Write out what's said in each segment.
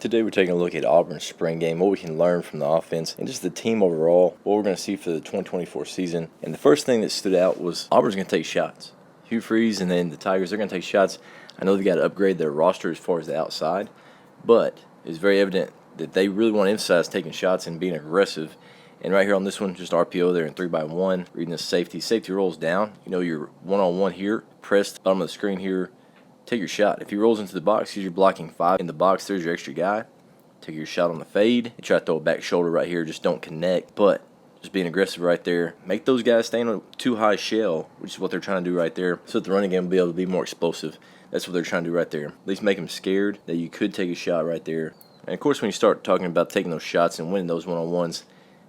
Today we're taking a look at Auburn Spring Game, what we can learn from the offense, and just the team overall, what we're going to see for the 2024 season. And the first thing that stood out was Auburn's going to take shots. Hugh Freeze and then the Tigers, they're going to take shots. I know they got to upgrade their roster as far as the outside, but it's very evident that they really want to emphasize taking shots and being aggressive. And right here on this one, just RPO there in 3x1, reading the safety. Safety rolls down. You know, you're one-on-one here, pressed bottom of the screen here. Take your shot. If he rolls into the box, because you're blocking 5 in the box, there's your extra guy. Take your shot on the fade. You try to throw a back shoulder right here. Just don't connect. But just being aggressive right there. Make those guys stay on a too high shell, which is what they're trying to do right there. So that the running game will be able to be more explosive. That's what they're trying to do right there. At least make them scared that you could take a shot right there. And, of course, when you start talking about taking those shots and winning those one-on-ones,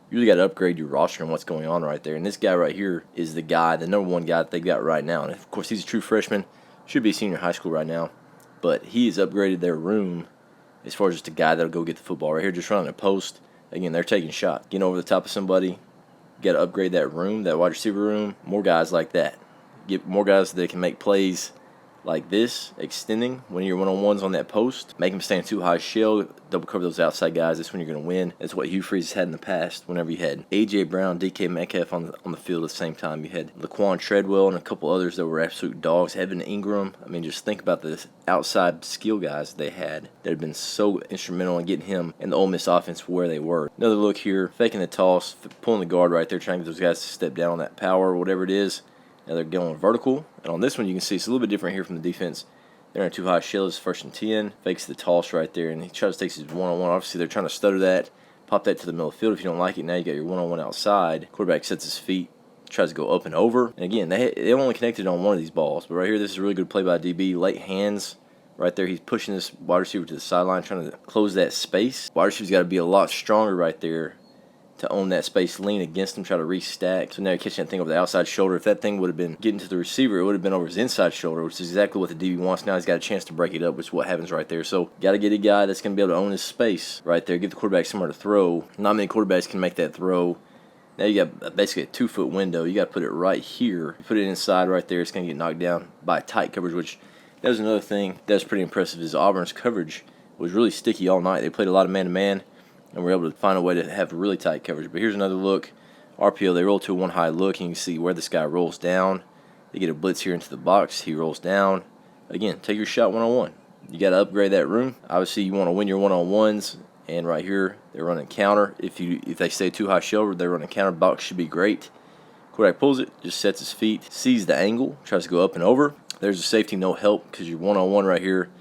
you really got to upgrade your roster and what's going on right there. And this guy right here is the guy, the number one guy that they got right now. And, of course, he's a true freshman. Should be senior high school right now. But he has upgraded their room as far as just a guy that'll go get the football right here, just running a post. Again, they're taking shots. Getting over the top of somebody. You got to upgrade that room, that wide receiver room. More guys like that. Get more guys that can make plays like this, extending when you're one-on-ones on that post. Make them stand too high shell, double cover those outside guys. That's when you're going to win. That's what Hugh Freeze has had in the past whenever you had A.J. Brown, DK Metcalf on the field at the same time. You had Laquan Treadwell and a couple others that were absolute dogs. Evan Ingram. I mean, just think about the outside skill guys they had that had been so instrumental in getting him and the Ole Miss offense where they were. Another look here, faking the toss, pulling the guard right there, trying to get those guys to step down on that power or whatever it is. Now they're going vertical. And on this one, you can see it's a little bit different here from the defense. They're in too high shells, 1st and 10. Fakes the toss right there, and he tries to take his one-on-one. Obviously, they're trying to stutter that. Pop that to the middle of the field. If you don't like it, now you got your one-on-one outside. Quarterback sets his feet, tries to go up and over. And again, they only connected on one of these balls. But right here, this is a really good play by DB. Late hands right there. He's pushing this wide receiver to the sideline, trying to close that space. Wide receiver's got to be a lot stronger right there to own that space, lean against him, try to restack. So now you're catching that thing over the outside shoulder. If that thing would have been getting to the receiver, it would have been over his inside shoulder, which is exactly what the DB wants. Now he's got a chance to break it up, which is what happens right there. So got to get a guy that's going to be able to own his space right there, give the quarterback somewhere to throw. Not many quarterbacks can make that throw. Now you got basically a 2-foot window. You got to put it right here. Put it inside right there. It's going to get knocked down by tight coverage, which that was another thing that was pretty impressive is Auburn's coverage was really sticky all night. They played a lot of man-to-man. And we're able to find a way to have really tight coverage. But here's another look. RPO, they roll to a one-high look, and you can see where this guy rolls down. They get a blitz here into the box. He rolls down. Again, take your shot one-on-one. You got to upgrade that room. Obviously, you want to win your one-on-ones. And right here, they're running counter. If they stay too high shoulder, they're running counter. Box should be great. Quarterback pulls it, just sets his feet, sees the angle, tries to go up and over. There's a safety, no help, because you're one-on-one right here.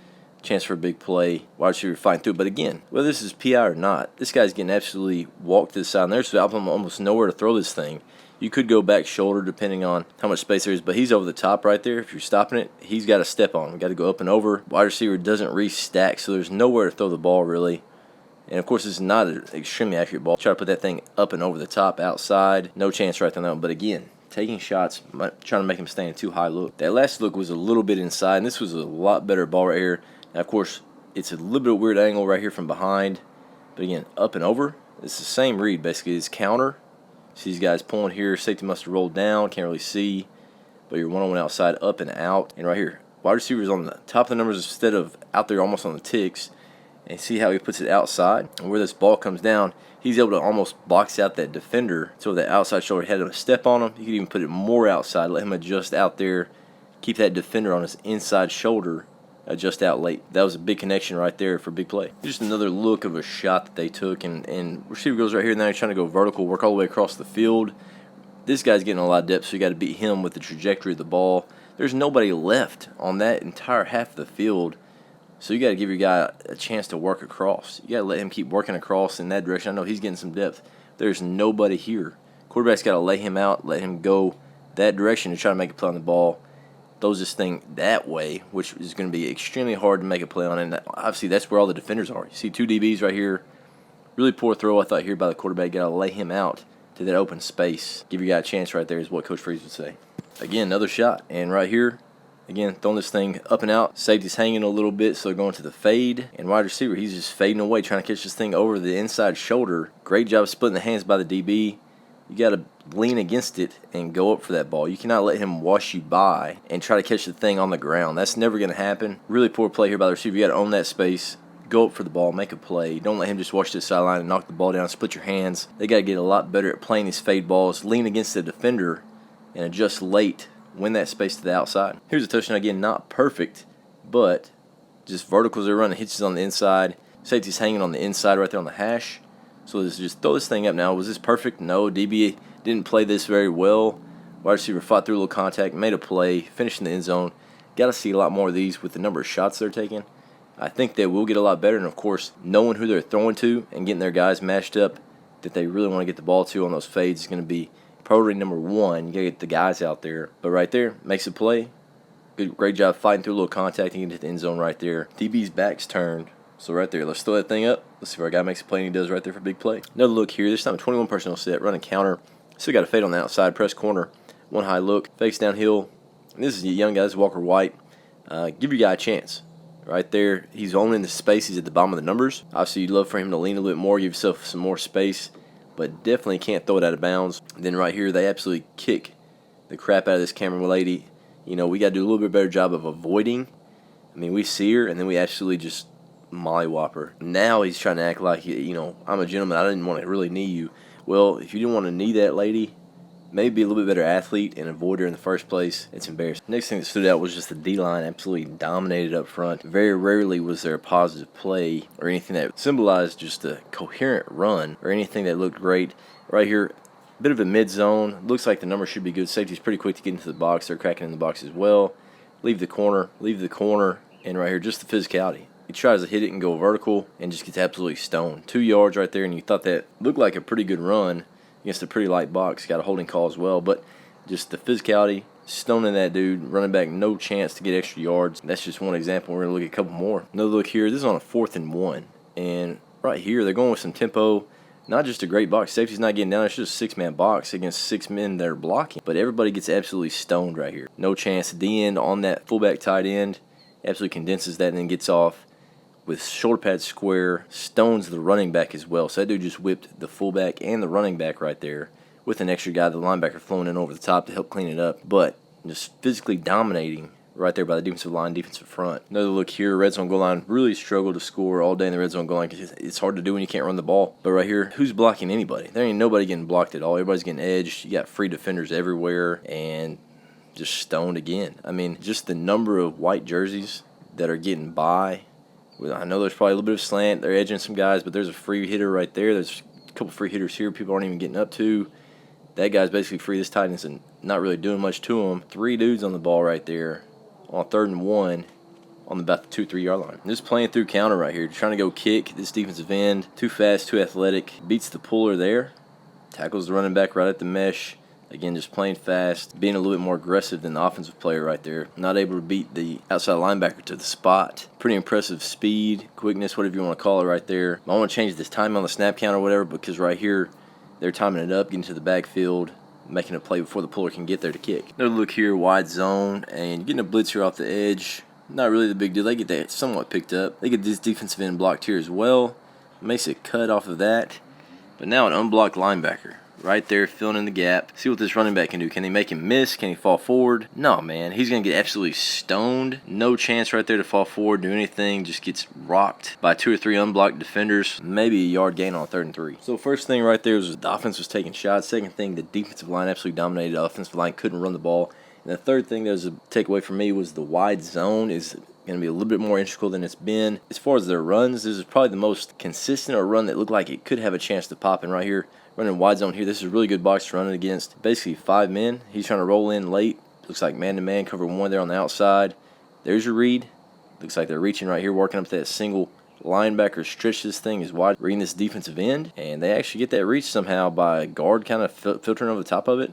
Chance for a big play. Wide receiver fighting through. But again, whether this is PI or not, this guy's getting absolutely walked to the side. And there's almost nowhere to throw this thing. You could go back shoulder depending on how much space there is. But he's over the top right there. If you're stopping it, he's got to step on him. Got to go up and over. Wide receiver doesn't restack, so there's nowhere to throw the ball really. And, of course, this is not an extremely accurate ball. Try to put that thing up and over the top, outside. No chance right there on that one. But, again, taking shots, trying to make him stand too high look. That last look was a little bit inside, and this was a lot better ball right here. Now, of course, it's a little bit weird angle right here from behind. But, again, up and over. It's the same read, basically. It's counter. See these guys pulling here. Safety must have rolled down. Can't really see. But you're one-on-one outside, up and out. And right here, wide receiver's on the top of the numbers instead of out there almost on the ticks. And see how he puts it outside. And where this ball comes down, he's able to almost box out that defender. So that outside shoulder had him step on him. You could even put it more outside. Let him adjust out there. Keep that defender on his inside shoulder. Just out late. That was a big connection right there for a big play. Just another look of a shot that they took, and receiver goes right here. Now he's trying to go vertical, work all the way across the field. This guy's getting a lot of depth, so you got to beat him with the trajectory of the ball. There's nobody left on that entire half of the field, so you got to give your guy a chance to work across. You got to let him keep working across in that direction. I know he's getting some depth. There's nobody here. Quarterback's got to lay him out, let him go that direction to try to make a play on the ball. Throws this thing that way, which is going to be extremely hard to make a play on. And obviously, that's where all the defenders are. You see two DBs right here. Really poor throw, I thought, here by the quarterback. Got to lay him out to that open space. Give your guy a chance right there is what Coach Freeze would say. Again, another shot. And right here, again, throwing this thing up and out. Safety's hanging a little bit, so they're going to the fade. And wide receiver, he's just fading away, trying to catch this thing over the inside shoulder. Great job splitting the hands by the DB. You got to lean against it and go up for that ball. You cannot let him wash you by and try to catch the thing on the ground. That's never going to happen. Really poor play here by the receiver. You got to own that space. go up for the ball, make a play. Don't let him just watch the sideline and knock the ball down, split your hands. They got to get a lot better at playing these fade balls, lean against the defender, and adjust late, win that space to the outside. Here's a touchdown again, not perfect, but just verticals are running, hitches on the inside. Safety's hanging on the inside right there on the hash. So let's just throw this thing up now. Was this perfect? No. DB didn't play this very well. Wide receiver fought through a little contact, made a play, finished in the end zone. Got to see a lot more of these with the number of shots they're taking. I think they will get a lot better, and of course, knowing who they're throwing to and getting their guys matched up that they really want to get the ball to on those fades is going to be priority number one. You got to get the guys out there. But right there, makes a play. Great job fighting through a little contact and getting to the end zone right there. DB's back's turned. So right there, let's throw that thing up. Let's see if our guy makes a play, and he does right there for a big play. Another look here. This time a 21 personnel set, running counter. Still got a fade on the outside, press corner. One high look, fakes downhill. And this is a young guy, this is Walker White. Give your guy a chance. Right there, he's only in the space. He's at the bottom of the numbers. Obviously, you'd love for him to lean a little bit more, give yourself some more space, but definitely can't throw it out of bounds. And then right here, they absolutely kick the crap out of this Cameron lady. You know, we got to do a little bit better job of avoiding. I mean, we see her, and then we actually just mollywop her. Now he's trying to act like, you know, I'm a gentleman. I didn't want to really knee you. Well, if you didn't want to knee that lady, maybe be a little bit better athlete and avoid her in the first place. It's embarrassing. Next thing that stood out was just the D-line absolutely dominated up front. Very rarely was there a positive play or anything that symbolized just a coherent run or anything that looked great. Right here, a bit of a mid-zone. Looks like the number should be good. Safety's pretty quick to get into the box. They're cracking in the box as well. Leave the corner, and right here, just the physicality. He tries to hit it and go vertical and just gets absolutely stoned. 2 yards right there, and you thought that looked like a pretty good run against a pretty light box. Got a holding call as well, but just the physicality, stoning that dude, running back, no chance to get extra yards. That's just one example. We're going to look at a couple more. Another look here. This is on a 4th and 1, and right here they're going with some tempo. Not just a great box. Safety's not getting down. It's just a 6-man box against 6 men that are blocking. But everybody gets absolutely stoned right here. No chance. D-end on that fullback tight end. Absolutely condenses that and then gets off with shoulder pad square. Stones the running back as well. So that dude just whipped the fullback and the running back right there with an extra guy, the linebacker, flowing in over the top to help clean it up. But just physically dominating right there by the defensive line, defensive front. Another look here, red zone goal line. Really struggled to score all day in the red zone goal line because it's hard to do when you can't run the ball. But right here, who's blocking anybody? There ain't nobody getting blocked at all. Everybody's getting edged. You got free defenders everywhere and just stoned again. I mean, just the number of white jerseys that are getting by. I know there's probably a little bit of slant. They're edging some guys, but there's a free hitter right there. There's a couple free hitters here people aren't even getting up to. That guy's basically free. This tight end's not really doing much to him. 3 dudes on the ball right there on 3rd and 1 on about the 2-3 yard line. Just playing through counter right here. Trying to go kick this defensive end. Too fast, too athletic. Beats the puller there. Tackles the running back right at the mesh. Again, just playing fast, being a little bit more aggressive than the offensive player right there. Not able to beat the outside linebacker to the spot. Pretty impressive speed, quickness, whatever you want to call it right there. I want to change this time on the snap count or whatever because right here, they're timing it up, getting to the backfield, making a play before the puller can get there to kick. Another look here, wide zone, and getting a blitz here off the edge. Not really the big deal. They get that somewhat picked up. They get this defensive end blocked here as well. Makes a cut off of that. But now an unblocked linebacker. Right there, filling in the gap. See what this running back can do. Can he make him miss? Can he fall forward? No, man. He's going to get absolutely stoned. No chance right there to fall forward, do anything. Just gets rocked by 2 or 3 unblocked defenders. Maybe a yard gain on 3rd and 3. So first thing right there was the offense was taking shots. Second thing, the defensive line absolutely dominated. The offensive line couldn't run the ball. And the third thing that was a takeaway for me was the wide zone is going to be a little bit more integral than it's been. As far as their runs, this is probably the most consistent or run that looked like it could have a chance to pop in right here. Running wide zone here. This is a really good box to run it against. Basically 5 men. He's trying to roll in late. Looks like man-to-man, cover 1 there on the outside. There's your read. Looks like they're reaching right here, working up to that single linebacker stretch. This thing is wide, reading this defensive end. And they actually get that reach somehow by a guard kind of filtering over the top of it.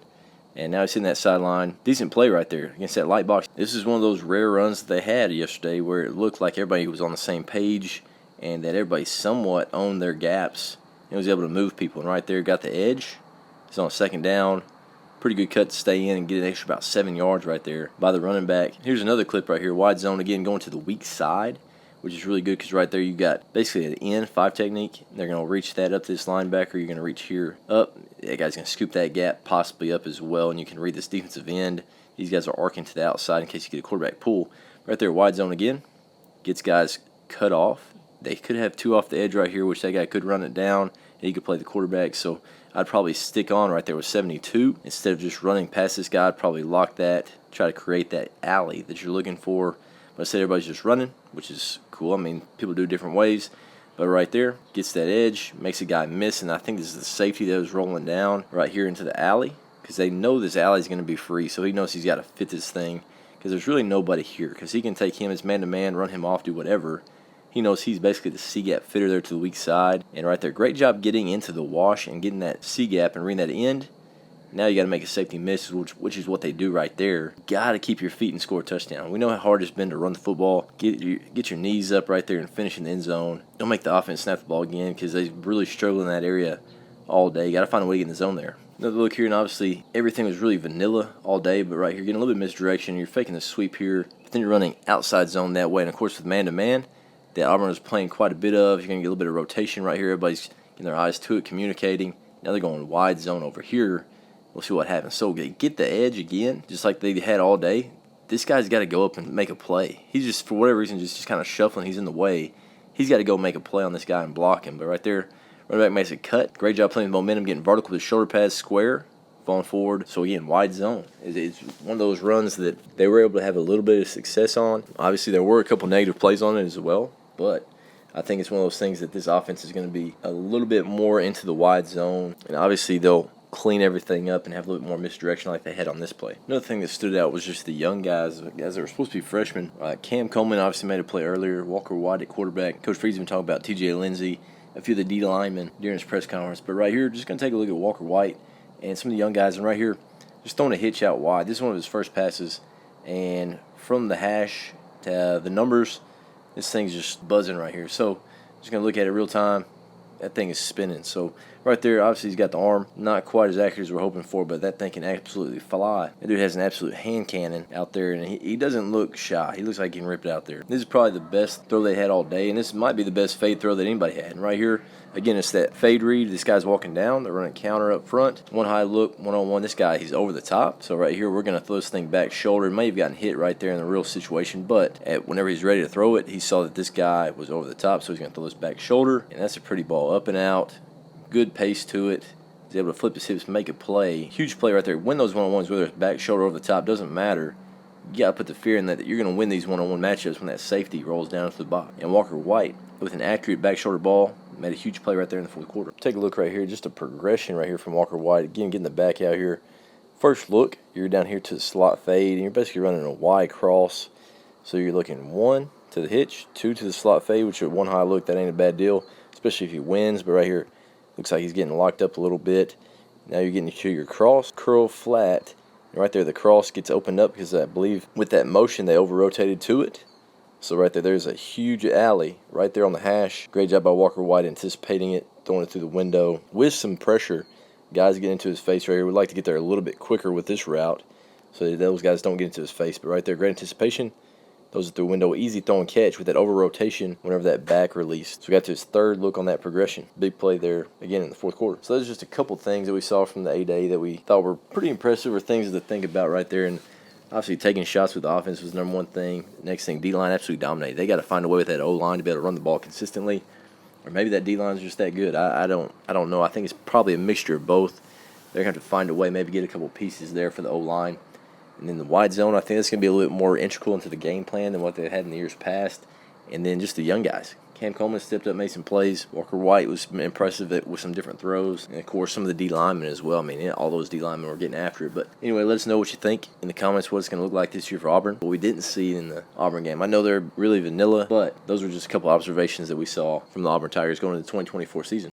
And now he's hitting that sideline. Decent play right there against that light box. This is one of those rare runs that they had yesterday where it looked like everybody was on the same page and that everybody somewhat owned their gaps. He was able to move people, and right there got the edge. He's on 2nd down. Pretty good cut to stay in and get an extra about 7 yards right there by the running back. Here's another clip right here. Wide zone again going to the weak side, which is really good because right there you got basically an N5 technique. They're going to reach that up to this linebacker. You're going to reach here up. That guy's going to scoop that gap possibly up as well, and you can read this defensive end. These guys are arcing to the outside in case you get a quarterback pull. Right there, wide zone again. Gets guys cut off. They could have 2 off the edge right here, which that guy could run it down, and he could play the quarterback. So I'd probably stick on right there with 72. Instead of just running past this guy, I'd probably lock that, try to create that alley that you're looking for. But instead, everybody's just running, which is cool. I mean, people do different ways. But right there, gets that edge, makes a guy miss, and I think this is the safety that was rolling down right here into the alley, because they know this alley is going to be free, so he knows he's got to fit this thing, because there's really nobody here, because he can take him as man-to-man, run him off, do whatever. He knows he's basically the C-gap fitter there to the weak side, and right there, great job getting into the wash and getting that C-gap and reading that end. Now you got to make a safety miss, which is what they do right there. Got to keep your feet and score a touchdown. We know how hard it's been to run the football. Get your knees up right there and finish in the end zone. Don't make the offense snap the ball again, because they really struggle in that area all day. You got to find a way to get in the zone there. Another look here, and obviously everything was really vanilla all day, but right here, getting a little bit of misdirection. You're faking the sweep here, but then you're running outside zone that way. And of course, with man-to-man, that Auburn was playing quite a bit of. You're going to get a little bit of rotation right here. Everybody's getting their eyes to it, communicating. Now they're going wide zone over here. We'll see what happens. So get the edge again, just like they had all day. This guy's got to go up and make a play. He's just, for whatever reason, just kind of shuffling. He's in the way. He's got to go make a play on this guy and block him. But right there, running back makes a cut. Great job playing the momentum, getting vertical with the shoulder pads square, falling forward. So again, wide zone. It's one of those runs that they were able to have a little bit of success on. Obviously, there were a couple negative plays on it as well, but I think it's one of those things that this offense is going to be a little bit more into the wide zone. And obviously, they'll clean everything up and have a little bit more misdirection like they had on this play. Another thing that stood out was just the young guys that were supposed to be freshmen. Cam Coleman obviously made a play earlier. Walker White at quarterback. Coach Freed's been talking about T.J. Lindsey, a few of the D linemen during his press conference. But right here, just going to take a look at Walker White and some of the young guys. And right here, just throwing a hitch out wide. This is one of his first passes. And from the hash to the numbers, this thing's just buzzing right here. So just going to look at it real time. That thing is spinning. So right there, obviously he's got the arm. Not quite as accurate as we're hoping for, but that thing can absolutely fly. That dude has an absolute hand cannon out there, and he doesn't look shy. He looks like he can rip it out there. This is probably the best throw they had all day, and this might be the best fade throw that anybody had. And right here, again, it's that fade read. This guy's walking down. They're running counter up front. One high look, one-on-one. This guy, he's over the top. So right here, we're going to throw this thing back shoulder. It may have gotten hit right there in the real situation, but whenever he's ready to throw it, he saw that this guy was over the top, so he's going to throw this back shoulder, and that's a pretty ball up and out. Good pace to it. He's able to flip his hips, make a play. Huge play right there. Win those one-on-ones, whether it's back, shoulder, over the top, doesn't matter. You got to put the fear in that you're going to win these one-on-one matchups when that safety rolls down to the bottom. And Walker White, with an accurate back shoulder ball, made a huge play right there in the fourth quarter. Take a look right here, just a progression right here from Walker White. Again, getting the back out here. First look, you're down here to the slot fade, and you're basically running a Y cross. So you're looking 1 to the hitch, 2 to the slot fade, which at one high look, that ain't a bad deal, especially if he wins. But right here, looks like he's getting locked up a little bit. Now you're getting to your cross, curl flat. And right there, the cross gets opened up because I believe with that motion, they over-rotated to it. So right there, there's a huge alley right there on the hash. Great job by Walker White anticipating it, throwing it through the window with some pressure. Guys get into his face right here. We'd like to get there a little bit quicker with this route so that those guys don't get into his face. But right there, great anticipation. Those are through window, easy throw and catch with that over rotation whenever that back released. So we got to his third look on that progression. Big play there again in the fourth quarter. So those are just a couple things that we saw from the A-Day that we thought were pretty impressive, or things to think about right there. And obviously taking shots with the offense was number one thing. Next thing, D-line absolutely dominated. They got to find a way with that O-line to be able to run the ball consistently. Or maybe that D-line is just that good. I don't know. I think it's probably a mixture of both. They're going to have to find a way, maybe get a couple pieces there for the O-line. And then the wide zone, I think that's going to be a little bit more integral into the game plan than what they had in the years past. And then just the young guys. Cam Coleman stepped up, made some plays. Walker White was impressive with some different throws. And, of course, some of the D linemen as well. I mean, all those D linemen were getting after it. But anyway, let us know what you think in the comments, what it's going to look like this year for Auburn. What we didn't see in the Auburn game. I know they're really vanilla, but those were just a couple observations that we saw from the Auburn Tigers going into the 2024 season.